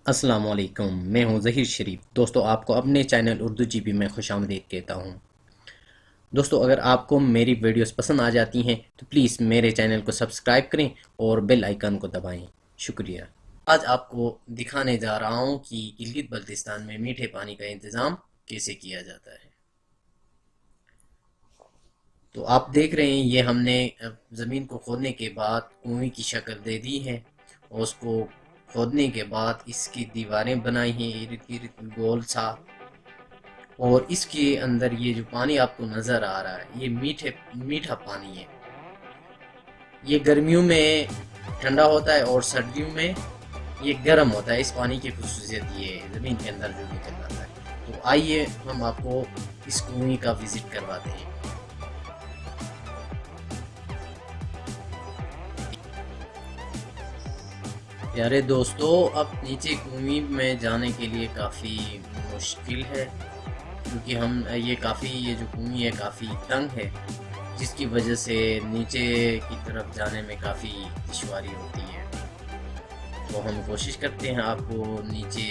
अस्सलाम वालेकुम। मैं हूं ज़हीर शरीफ। दोस्तों, आपको अपने चैनल उर्दू जीबी में खुशामदीद कहता हूं। दोस्तों, अगर आपको मेरी वीडियोस पसंद आ जाती हैं तो प्लीज़ मेरे चैनल को सब्सक्राइब करें और बेल आइकन को दबाएं। शुक्रिया। आज आपको दिखाने जा रहा हूं कि गिलगित बल्तिस्तान में मीठे पानी का इंतज़ाम कैसे किया जाता है। तो आप देख रहे हैं, ये हमने ज़मीन को खोदने के बाद कुएं की शक्ल दे दी है और उसको खोदने के बाद इसकी दीवारें बनाई हैं इर्द गिर्द गोल सा। और इसके अंदर ये जो पानी आपको नज़र आ रहा है, ये मीठा पानी है। ये गर्मियों में ठंडा होता है और सर्दियों में ये गर्म होता है। इस पानी की खुसूसियत ये है, ज़मीन के अंदर जो निकल जाता है। तो आइए हम आपको इस कुएं का विज़िट करवाते हैं। प्यारे दोस्तों, अब नीचे कुएं में जाने के लिए काफ़ी मुश्किल है, क्योंकि ये जो कुएं है काफ़ी तंग है, जिसकी वजह से नीचे की तरफ जाने में काफ़ी दुश्वारी होती है। तो हम कोशिश करते हैं आपको नीचे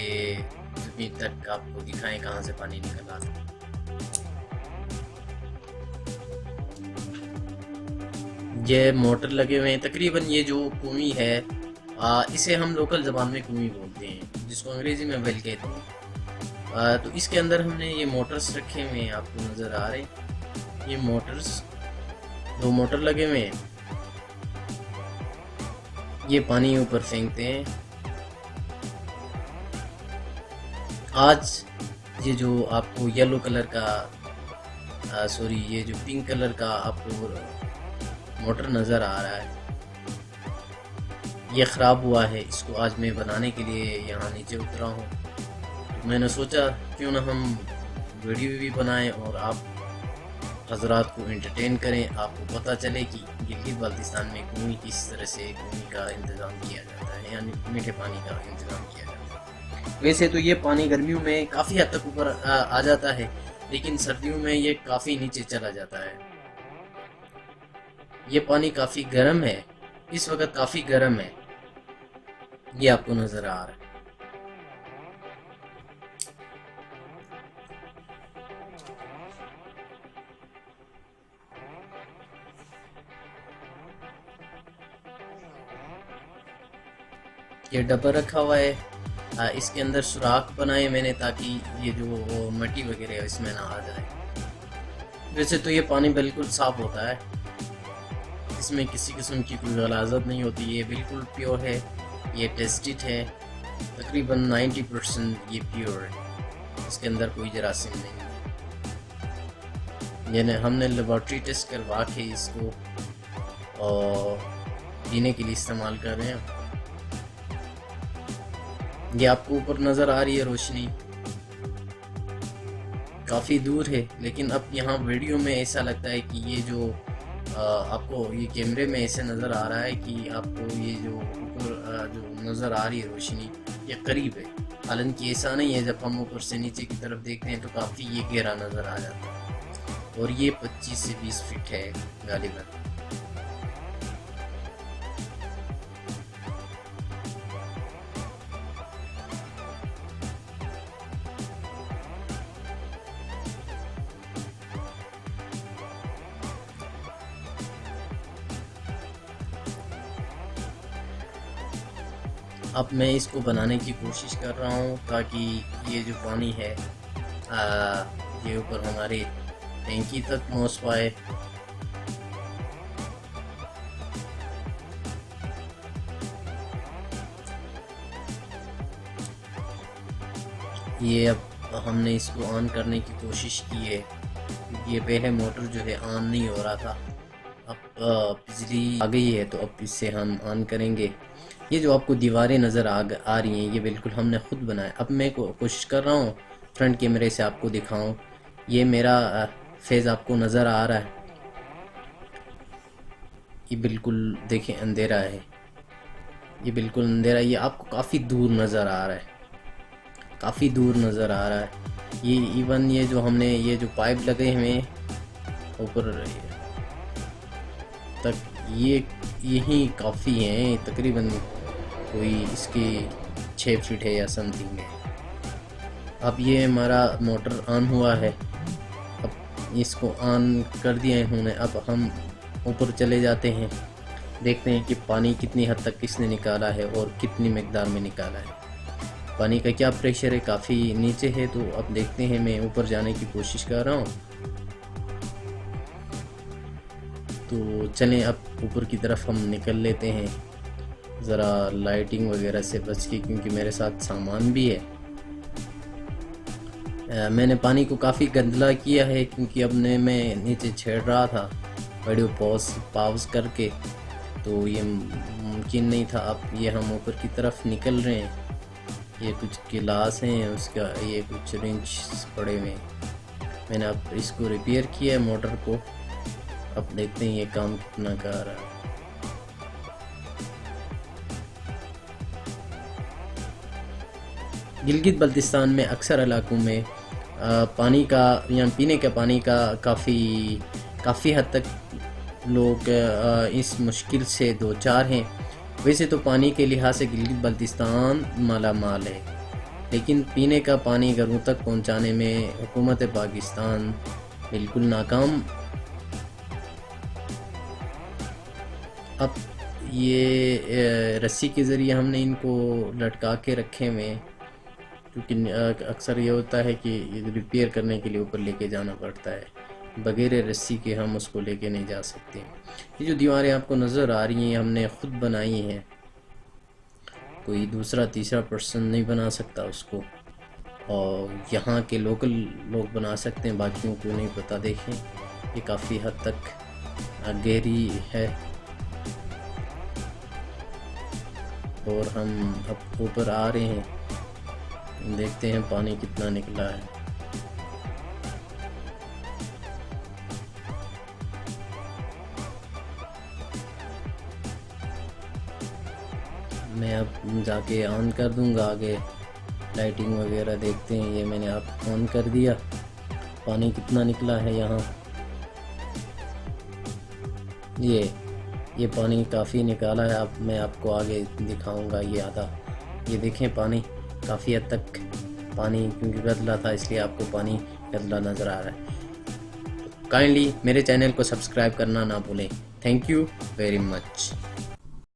ज़मीन तक आपको दिखाएं कहाँ से पानी निकल आता है। ये मोटर लगे हुए हैं। तकरीबन ये जो कुएं है, इसे हम लोकल ज़बान में कुएं बोलते हैं, जिसको अंग्रेज़ी में वेल कहते हैं। तो इसके अंदर हमने ये मोटर्स रखे हुए हैं, आपको नज़र आ रहे हैं। ये मोटर्स, दो मोटर लगे हुए हैं। ये पानी ऊपर फेंकते हैं। आज ये जो आपको येलो कलर का सॉरी ये जो पिंक कलर का आपको मोटर नज़र आ रहा है, ये ख़राब हुआ है। इसको आज मैं बनाने के लिए यहाँ नीचे उतरा हूँ। तो मैंने सोचा क्यों ना हम वीडियो भी बनाएं और आप हजरात को एंटरटेन करें, आपको पता चले कि गिलगित बाल्टिस्तान में कुएं किस तरह से कुएं का इंतज़ाम किया जाता है, यानी मीठे पानी का इंतज़ाम किया जाता है। वैसे तो ये पानी गर्मियों में काफ़ी हद तक ऊपर आ जाता है, लेकिन सर्दियों में ये काफ़ी नीचे चला जाता है। ये पानी काफ़ी गर्म है, इस वक्त काफ़ी गर्म है। ये आपको नज़र आ रहा है। ये डब्बा रखा हुआ है, इसके अंदर सुराख बनाए मैंने ताकि ये जो मिट्टी वगैरह है इसमें ना आ जाए। वैसे तो ये पानी बिल्कुल साफ़ होता है, इसमें किसी किस्म की कोई गलाजत नहीं होती। ये बिल्कुल प्योर है, ये टेस्टेड है। तकरीबन 90% ये प्योर है, इसके अंदर कोई जरासीम नहीं है। यानी हमने लेबॉर्ट्री टेस्ट करवा के इसको और पीने के लिए इस्तेमाल कर रहे हैं। ये आपको ऊपर नज़र आ रही है रोशनी, काफ़ी दूर है, लेकिन अब यहाँ वीडियो में ऐसा लगता है कि ये जो आपको ये कैमरे में ऐसे नज़र आ रहा है कि आपको ये जो ऊपर जो नज़र आ रही है रोशनी, ये करीब है। हालांकि ऐसा नहीं है, जब हम ऊपर से नीचे की तरफ देखते हैं तो काफ़ी ये गहरा नज़र आ जाता है। और ये 25 से 20 फीट है गालिबन। अब मैं इसको बनाने की कोशिश कर रहा हूँ ताकि ये जो पानी है ये ऊपर हमारे टैंकी तक पहुँच पाए। ये अब हमने इसको ऑन करने की कोशिश की है, क्योंकि ये पहले मोटर जो है ऑन नहीं हो रहा था। अब बिजली आ गई है तो अब इससे हम ऑन करेंगे। ये जो आपको दीवारें नज़र आ रही हैं, ये बिल्कुल हमने ख़ुद बनाया। अब मैं कोशिश कर रहा हूँ फ्रंट कैमरे से आपको दिखाऊं। ये मेरा फेस आपको नज़र आ रहा है, ये बिल्कुल देखें अंधेरा है, ये बिल्कुल अंधेरा है। ये आपको काफ़ी दूर नज़र आ रहा है, काफ़ी दूर नज़र आ रहा है। ये इवन ये जो हमने ये जो पाइप लगे हुए ऊपर तक, ये यही काफ़ी हैं। तकरीबन कोई इसके 6 फीट है या समथिंग है। अब ये हमारा मोटर ऑन हुआ है, अब इसको ऑन कर दिया है इन्होंने। अब हम ऊपर चले जाते हैं, देखते हैं कि पानी कितनी हद तक किसने निकाला है और कितनी मकदार में निकाला है। पानी का क्या प्रेशर है, काफ़ी नीचे है। तो अब देखते हैं, मैं ऊपर जाने की कोशिश कर रहा हूँ। तो चलें अब ऊपर की तरफ हम निकल लेते हैं, ज़रा लाइटिंग वगैरह से बच के, क्योंकि मेरे साथ सामान भी है। मैंने पानी को काफ़ी गंदला किया है, क्योंकि अब मैं नीचे छेड़ रहा था वीडियो पॉज करके, तो ये मुमकिन नहीं था। अब ये हम ऊपर की तरफ निकल रहे हैं। ये कुछ गिलास हैं, उसका ये कुछ रिंच पड़े हुए हैं। मैंने अब इसको रिपेयर किया है मोटर को। अब देखते हैं ये काम कितना कर रहा है। गिलगित बल्तिस्तान में अक्सर इलाकों में पानी का या पीने के पानी का काफ़ी हद तक लोग इस मुश्किल से दो चार हैं। वैसे तो पानी के लिहाज से गिलगित बल्तिस्तान मालामाल है, लेकिन पीने का पानी घरों तक पहुंचाने में हुकूमत पाकिस्तान बिल्कुल नाकाम। अब ये रस्सी के ज़रिए हमने इनको लटका के रखे हुए हैं, क्योंकि अक्सर ये होता है कि रिपेयर करने के लिए ऊपर लेके जाना पड़ता है, बगैर रस्सी के हम उसको लेके नहीं जा सकते। ये जो दीवारें आपको नज़र आ रही हैं हमने ख़ुद बनाई हैं, कोई दूसरा तीसरा पर्सन नहीं बना सकता उसको, और यहाँ के लोकल लोग बना सकते हैं, बाकियों को नहीं पता। देखें ये काफ़ी हद तक गहरी है, और हम अब ऊपर आ रहे हैं, देखते हैं पानी कितना निकला है। मैं अब जाके ऑन कर दूंगा आगे लाइटिंग वगैरह, देखते हैं। ये मैंने अब ऑन कर दिया, पानी कितना निकला है यहाँ। ये पानी काफ़ी निकाला है। अब मैं आपको आगे दिखाऊंगा ये आधा। ये देखें पानी काफ़ी हद तक, पानी क्योंकि गदला था इसलिए आपको पानी गदला नज़र आ रहा है। काइंडली मेरे चैनल को सब्सक्राइब करना ना भूलें। Thank you very much.